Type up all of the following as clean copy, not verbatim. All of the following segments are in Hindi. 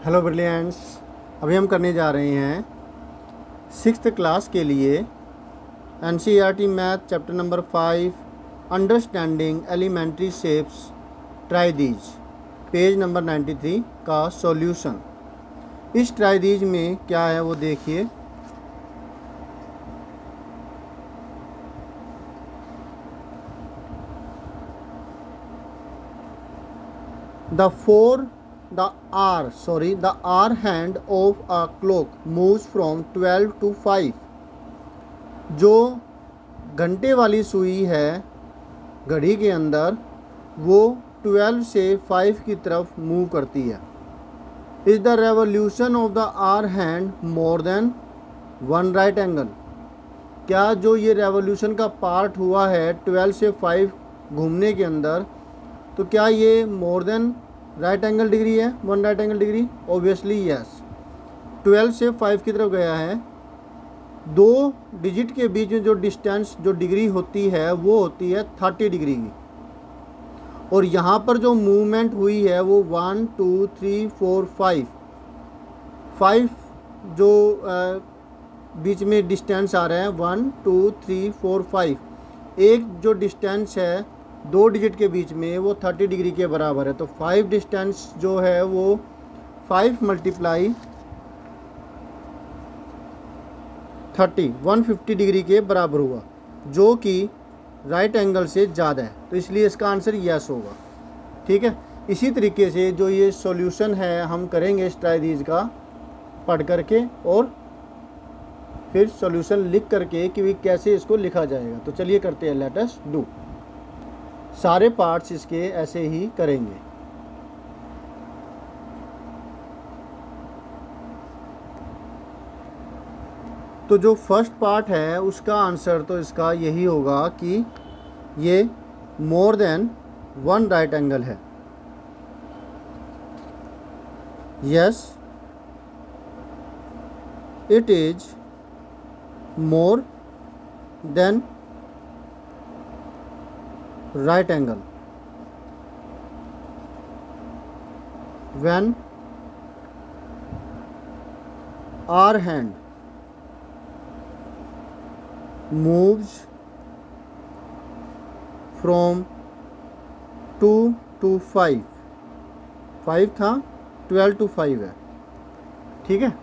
Hello brilliants. अभी हम करने जा रहे हैं सिक्स्थ क्लास के लिए NCERT math chapter number 5 understanding elementary shapes try these, page number 93 का सॉल्यूशन। इस ट्राई दीज में क्या है वो देखिए। The hour hand of a clock moves from 12 to 5। जो घंटे वाली सुई है घड़ी के अंदर वो 12 से 5 की तरफ मूव करती है। Is the revolution of the hour hand more than one right angle. क्या जो ये रेवोल्यूशन का पार्ट हुआ है 12 से 5 घूमने के अंदर, तो क्या ये more than right angle degree है, one right angle degree? Obviously yes. 12 से 5 की तरफ गया है। दो डिजिट के बीच में जो डिस्टेंस जो डिग्री होती है वो होती है 30 डिग्री की। और यहाँ पर जो मूवमेंट हुई है वो 1 2 3 4 5 जो बीच में डिस्टेंस आ रहा है 1 2 3 4 5। एक जो डिस्टेंस है दो डिजिट के बीच में वो 30 डिग्री के बराबर है। तो 5 डिस्टेंस जो है वो 5 मल्टीप्लाई 30 150 डिग्री के बराबर हुआ, जो कि राइट एंगल से ज़्यादा है। तो इसलिए इसका आंसर यस होगा। ठीक है। इसी तरीके से जो ये सॉल्यूशन है हम करेंगे इस ट्राइदीज का पढ़ करके और फिर सॉल्यूशन लिख करके कि कैसे इसको लिखा जाएगा। तो चलिए करते हैं, लेट अस डू। सारे पार्ट्स इसके ऐसे ही करेंगे। तो जो फर्स्ट पार्ट है उसका आंसर तो इसका यही होगा कि ये more than one right angle है। Yes, it is more than right angle when our hand moves from 2 to 5 था 12 to 5 है। ठीक है।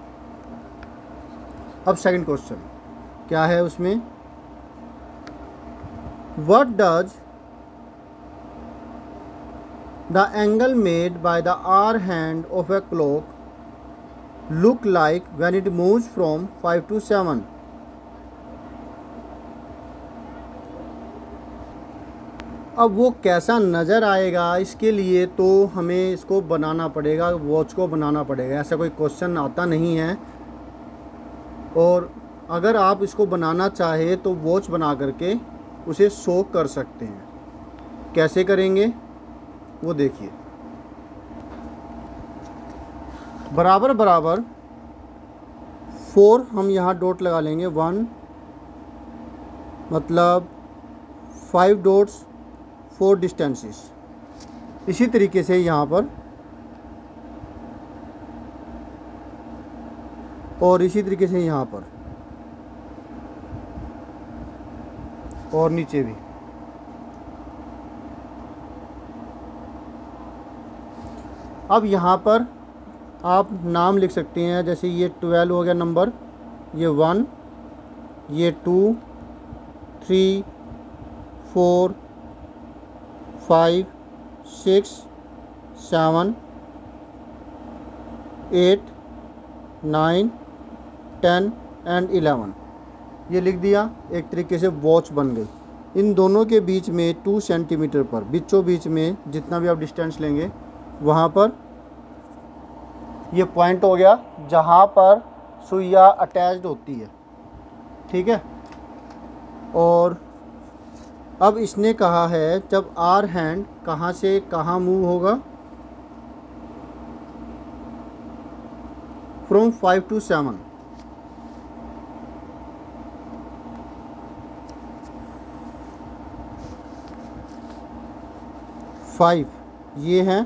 अब सेकंड क्वेश्चन क्या है उसमें, what does the angle made by the hour hand of a clock look like when it moves from 5 to 7? अब वो कैसा नज़र आएगा इसके लिए तो हमें इसको बनाना पड़ेगा, वॉच को बनाना पड़ेगा। ऐसा कोई क्वेश्चन आता नहीं है। और अगर आप इसको बनाना चाहे तो वॉच बना करके उसे शो कर सकते हैं। कैसे करेंगे वो देखिए। बराबर बराबर 4 हम यहाँ डॉट लगा लेंगे। 1 मतलब 5 डॉट्स 4 डिस्टेंसेस। इसी तरीके से यहाँ पर और इसी तरीके से यहाँ पर और नीचे भी। अब यहाँ पर आप नाम लिख सकते हैं, जैसे ये 12 हो गया नंबर, ये 1, ये 2 3 4 5 6 7 8 9 10 एंड 11 ये लिख दिया। एक तरीके से वॉच बन गई। इन दोनों के बीच में 2 सेंटीमीटर पर बीचों बीच में जितना भी आप डिस्टेंस लेंगे वहाँ पर ये पॉइंट हो गया जहाँ पर सुइया अटैच्ड होती है। ठीक है। और अब इसने कहा है जब आर हैंड कहाँ से कहाँ मूव होगा, फ्रॉम 5 to 7। 5 ये हैं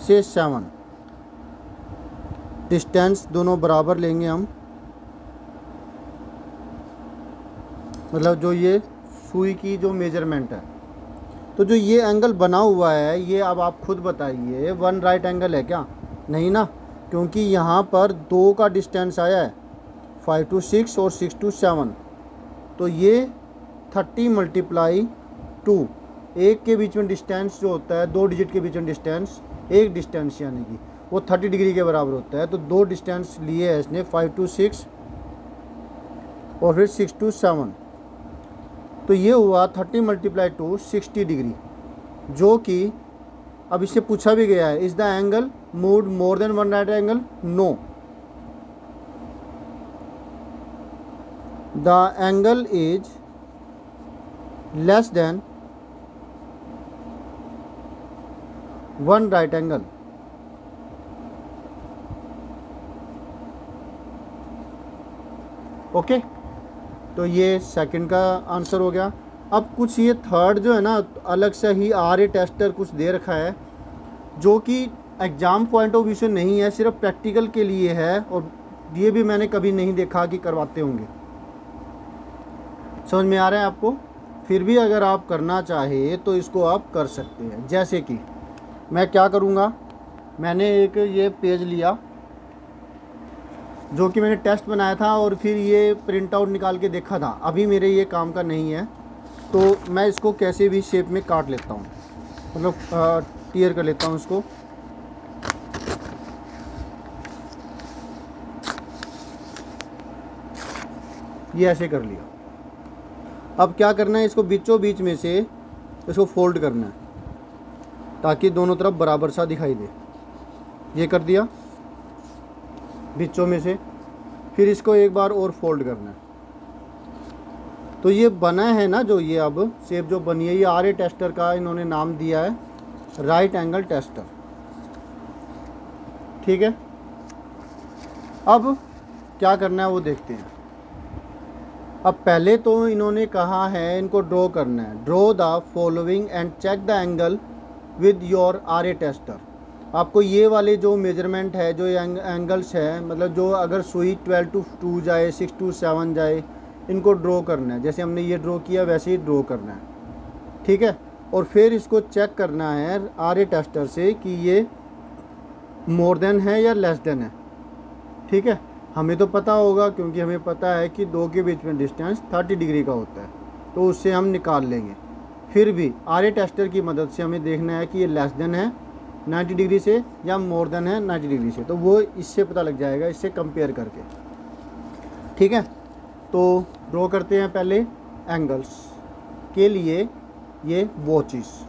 से 7, डिस्टेंस दोनों बराबर लेंगे हम, मतलब जो ये सुई की जो मेजरमेंट है। तो जो ये एंगल बना हुआ है ये अब आप खुद बताइए 1 राइट एंगल है क्या? नहीं ना, क्योंकि यहाँ पर 2 का डिस्टेंस आया है, 5 to 6 और 6 to 7। तो ये 30 × 2, एक के बीच में डिस्टेंस जो होता है 2 डिजिट के बीच में डिस्टेंस, एक डिस्टेंस यानी कि वो 30 डिग्री के बराबर होता है। तो 2 डिस्टेंस लिए है इसने, 5 to 6 और फिर 6 to 7। तो ये हुआ 30 × 2 60 डिग्री, जो कि अब इससे पूछा भी गया है, is the angle moved more than 1 right angle? No, the angle is less than 1 right angle. Okay, तो ये सेकंड का आंसर हो गया। अब कुछ ये थर्ड जो है ना, अलग से ही RA टेस्टर कुछ दे रखा है, जो कि एग्ज़ाम पॉइंट ऑफ व्यू से नहीं है, सिर्फ प्रैक्टिकल के लिए है, और ये भी मैंने कभी नहीं देखा कि करवाते होंगे। समझ में आ रहा है आपको? फिर भी अगर आप करना चाहे तो इसको आप कर सकते हैं। जैसे कि मैं क्या करूँगा, मैंने एक ये पेज लिया जो कि मैंने टेस्ट बनाया था, और फिर ये प्रिंट आउट निकाल के देखा था, अभी मेरे ये काम का नहीं है, तो मैं इसको कैसे भी शेप में काट लेता हूँ, मतलब टीयर कर लेता हूँ इसको। ये ऐसे कर लिया। अब क्या करना है, इसको बीचों बीच में से इसको फोल्ड करना है ताकि दोनों तरफ बराबर सा दिखाई दे। ये कर दिया बीचों में से, फिर इसको एक बार और फोल्ड करना है। तो ये बना है ना, जो ये अब शेप जो बनी है, ये RA टेस्टर का इन्होंने नाम दिया है राइट एंगल टेस्टर। ठीक है, अब क्या करना है वो देखते हैं। अब पहले तो इन्होंने कहा है इनको ड्रॉ करना है, draw the following and check the angle with your RA tester. आपको ये वाले जो मेजरमेंट है, जो एंगल्स है, मतलब जो अगर सुई 12 to 2 जाए, 6 to 7 जाए, इनको ड्रॉ करना है। जैसे हमने ये ड्रॉ किया वैसे ही ड्रॉ करना है, ठीक है। और फिर इसको चेक करना है RA टेस्टर से कि ये मोर देन है या लेस देन है, ठीक है। हमें तो पता होगा, क्योंकि हमें पता है कि 2 के बीच में डिस्टेंस 30 डिग्री का होता है, तो उससे हम निकाल लेंगे। फिर भी RA टेस्टर की मदद से हमें देखना है कि ये लेस देन है 90 डिग्री से या मोर देन है 90 डिग्री से, तो वो इससे पता लग जाएगा, इससे कंपेयर करके, ठीक है। तो ड्रॉ करते हैं पहले एंगल्स के लिए ये वॉचेस।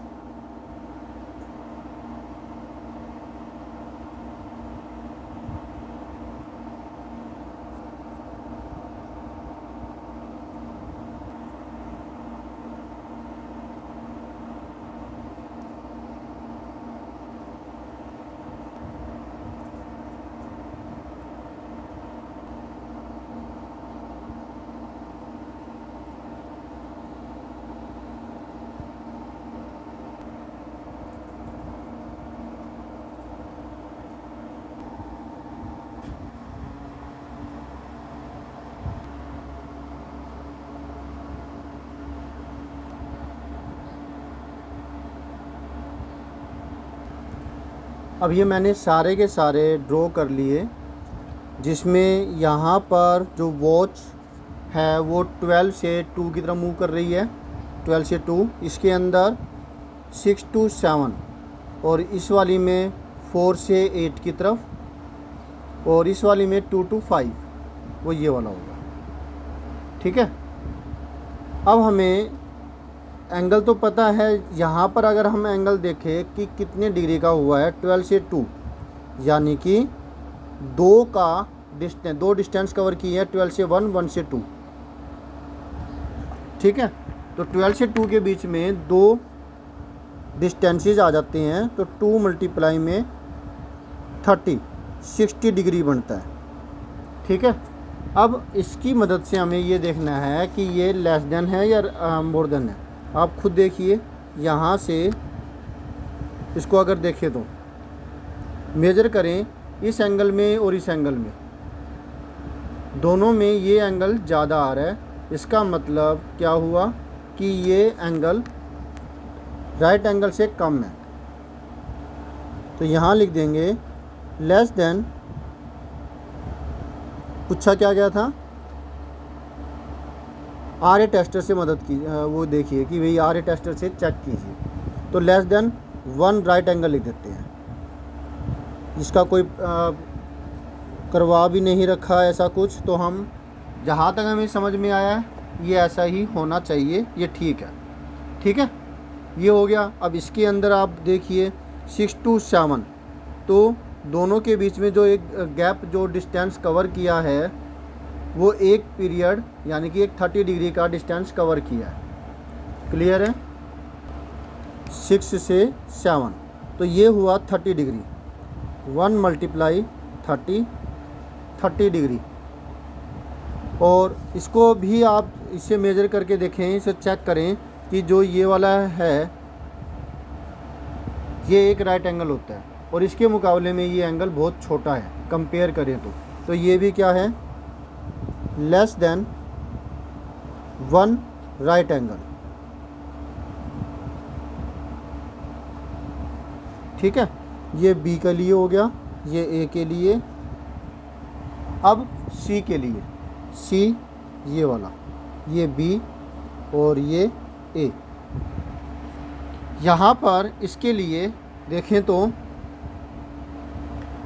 अब ये मैंने सारे के सारे ड्रॉ कर लिए, जिसमें यहाँ पर जो वॉच है वो 12 से 2 की तरफ मूव कर रही है, 12 से 2, इसके अंदर 6 to 7, और इस वाली में 4 से 8 की तरफ, और इस वाली में 2 to 5, वो ये वाला होगा, ठीक है। अब हमें एंगल तो पता है, यहाँ पर अगर हम एंगल देखें कि कितने डिग्री का हुआ है, 12 से 2, यानी कि 2 डिस्टेंस कवर की है, 12 से 1, 1 से 2, ठीक है। तो 12 से 2 के बीच में 2 डिस्टेंसेस आ जाते हैं, तो 2 × में 30, 60 डिग्री बनता है, ठीक है। अब इसकी मदद से हमें ये देखना है कि ये लेस देन है या मोर देन है। आप खुद देखिए, यहाँ से इसको अगर देखें तो मेजर करें इस एंगल में और इस एंगल में, दोनों में ये एंगल ज़्यादा आ रहा है, इसका मतलब क्या हुआ कि ये एंगल राइट एंगल से कम है। तो यहाँ लिख देंगे लेस देन, पूछा क्या गया था, आर टेस्टर से मदद की, वो देखिए कि भाई आर टेस्टर से चेक कीजिए। तो लेस देन 1 राइट एंगल लिख देते हैं, जिसका कोई करवा भी नहीं रखा ऐसा कुछ। तो हम जहाँ तक हमें समझ में आया है ये ऐसा ही होना चाहिए, ये ठीक है। ठीक है, ये हो गया। अब इसके अंदर आप देखिए 6 to 7, तो दोनों के बीच में जो एक गैप, जो डिस्टेंस कवर किया है वो एक पीरियड यानी कि एक 30 डिग्री का डिस्टेंस कवर किया है। क्लियर है? 6 से 7, तो ये हुआ 30 डिग्री। 1 multiply 30 degree. और इसको भी आप इससे मेज़र करके देखें, इसे चेक करें कि जो ये वाला है ये एक राइट एंगल होता है और इसके मुकाबले में ये एंगल बहुत छोटा है कंपेयर करें तो ये भी क्या है, लेस देन 1 राइट एंगल। ठीक है, ये बी के लिए हो गया, ये ए के लिए। अब सी के लिए, सी ये वाला, ये बी और ये ए। यहाँ पर इसके लिए देखें तो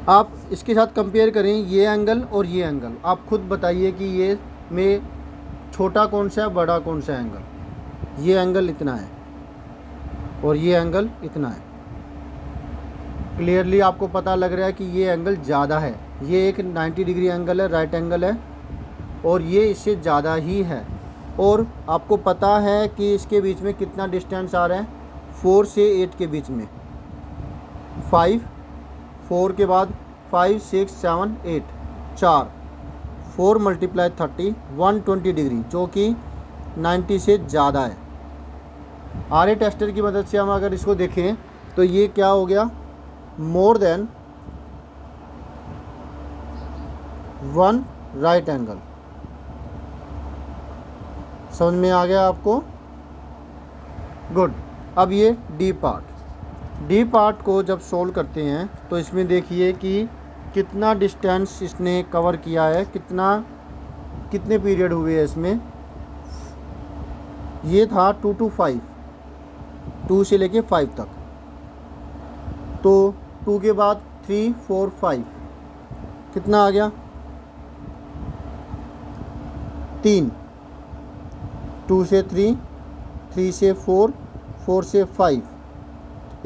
आप इसके साथ कंपेयर करें ये एंगल और ये एंगल, आप खुद बताइए कि ये में छोटा कौन सा है, बड़ा कौन सा एंगल। ये एंगल इतना है और ये एंगल इतना है। क्लियरली आपको पता लग रहा है कि ये एंगल ज़्यादा है, ये एक 90 डिग्री एंगल है, राइट एंगल है और ये इससे ज़्यादा ही है। और आपको पता है कि इसके बीच में कितना डिस्टेंस आ रहा है, 4 से 8 के बीच में, 5, 4 के बाद 5, 6, 7, 8, 4, 4 मल्टीप्लाई 30, 120 डिग्री, जो कि 90 से ज़्यादा है। आर टेस्टर की मदद से हम अगर इसको देखें तो ये क्या हो गया, मोर देन 1 राइट एंगल। समझ में आ गया आपको? गुड। अब ये डी पार्ट को जब सोल्व करते हैं तो इसमें देखिए कि कितना डिस्टेंस इसने कवर किया है, कितने पीरियड हुए हैं इसमें। ये था 2 to 5, 2 से लेके 5 तक। तो 2 के बाद 3, 4, 5, कितना आ गया, 3। 2 से 3, 3 से 4, 4 से 5,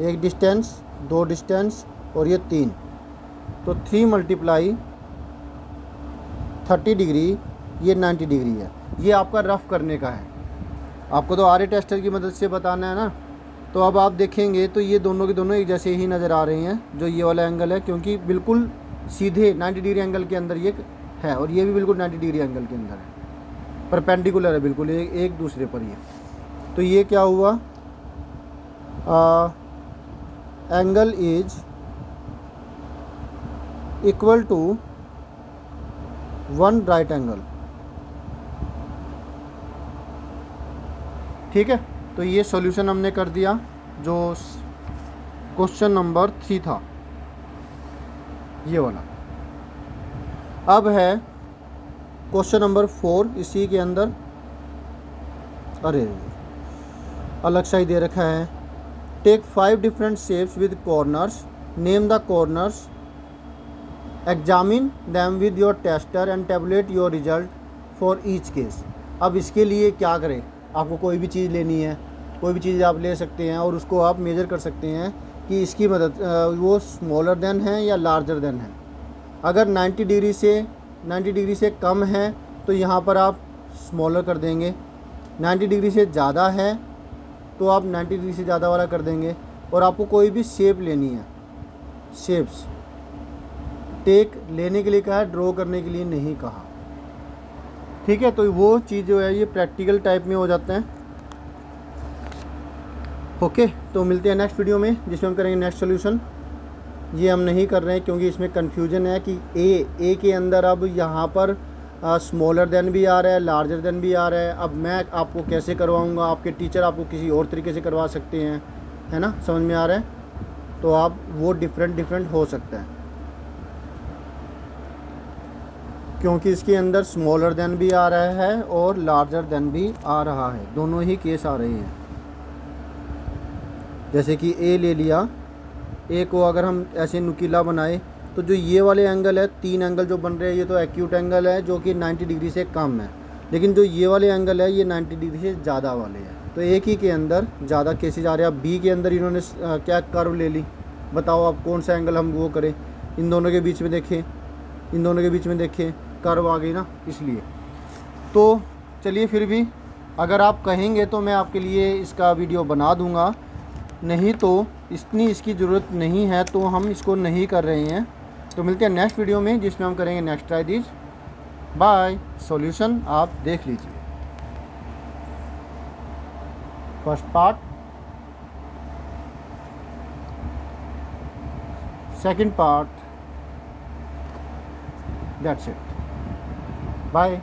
एक डिस्टेंस, 2 डिस्टेंस और ये 3। तो 3 मल्टीप्लाई 30 डिग्री, ये 90 डिग्री है। ये आपका रफ़ करने का है, आपको तो आर टेस्टर की मदद से बताना है ना। तो अब आप देखेंगे तो ये दोनों के दोनों एक जैसे ही नज़र आ रहे हैं, जो ये वाला एंगल है, क्योंकि बिल्कुल सीधे 90 डिग्री एंगल के अंदर ये है और ये भी बिल्कुल 90 डिग्री एंगल के अंदर है, परपेंडिकुलर है बिल्कुल एक दूसरे पर ये। तो ये क्या हुआ, angle is equal to 1 right angle. ठीक है, तो ये सॉल्यूशन हमने कर दिया जो क्वेश्चन नंबर 3 था, ये वाला। अब है क्वेश्चन नंबर 4, इसी के अंदर, अरे अलग सा ही दे रखा है। Take 5 different shapes with corners, name the corners, examine them with your tester and tabulate your result for each case. अब इसके लिए क्या करें, आपको कोई भी चीज़ लेनी है, कोई भी चीज़ आप ले सकते हैं और उसको आप मेज़र कर सकते हैं कि इसकी मदद वो स्मॉलर देन है या लार्जर देन है। अगर 90 डिग्री से कम है तो यहाँ पर आप स्मॉलर कर देंगे, 90 डिग्री से ज़्यादा है तो आप 90 डिग्री से ज़्यादा वाला कर देंगे। और आपको कोई भी शेप लेनी है, शेप्स टेक लेने के लिए कहा है, ड्रॉ करने के लिए नहीं कहा। ठीक है, तो वो चीज़ जो है ये प्रैक्टिकल टाइप में हो जाता है। ओके, तो मिलते हैं नेक्स्ट वीडियो में जिसमें हम करेंगे नेक्स्ट सॉल्यूशन। ये हम नहीं कर रहे हैं क्योंकि इसमें कन्फ्यूजन है कि ए के अंदर अब यहाँ पर स्मॉलर देन भी आ रहा है, लार्जर देन भी आ रहा है। अब मैं आपको कैसे करवाऊँगा, आपके टीचर आपको किसी और तरीके से करवा सकते हैं, है ना, समझ में आ रहा है। तो आप वो डिफरेंट हो सकता है क्योंकि इसके अंदर स्मॉलर देन भी आ रहा है और लार्जर देन भी आ रहा है, दोनों ही केस आ रहे हैं। जैसे कि ए ले लिया, ए को अगर हम ऐसे नुकीला बनाए तो जो ये वाले एंगल है, 3 एंगल जो बन रहे हैं, ये तो एक्यूट एंगल है जो कि 90 डिग्री से कम है, लेकिन जो ये वाले एंगल है ये 90 डिग्री से ज़्यादा वाले हैं। तो एक ही के अंदर ज़्यादा केसेज आ रहे हैं। अब बी के अंदर इन्होंने क्या कर्व ले ली, बताओ अब कौन सा एंगल हम वो करें। इन दोनों के बीच में देखें, इन दोनों के बीच में देखें कर्व आ गई ना, इसलिए। तो चलिए फिर भी अगर आप कहेंगे तो मैं आपके लिए इसका वीडियो बना दूंगा, नहीं तो इतनी इसकी ज़रूरत नहीं है तो हम इसको नहीं कर रहे हैं। तो मिलते हैं नेक्स्ट वीडियो में जिसमें हम करेंगे next try these. Bye. Solution आप देख लीजिए, first part, second part, that's it. Bye.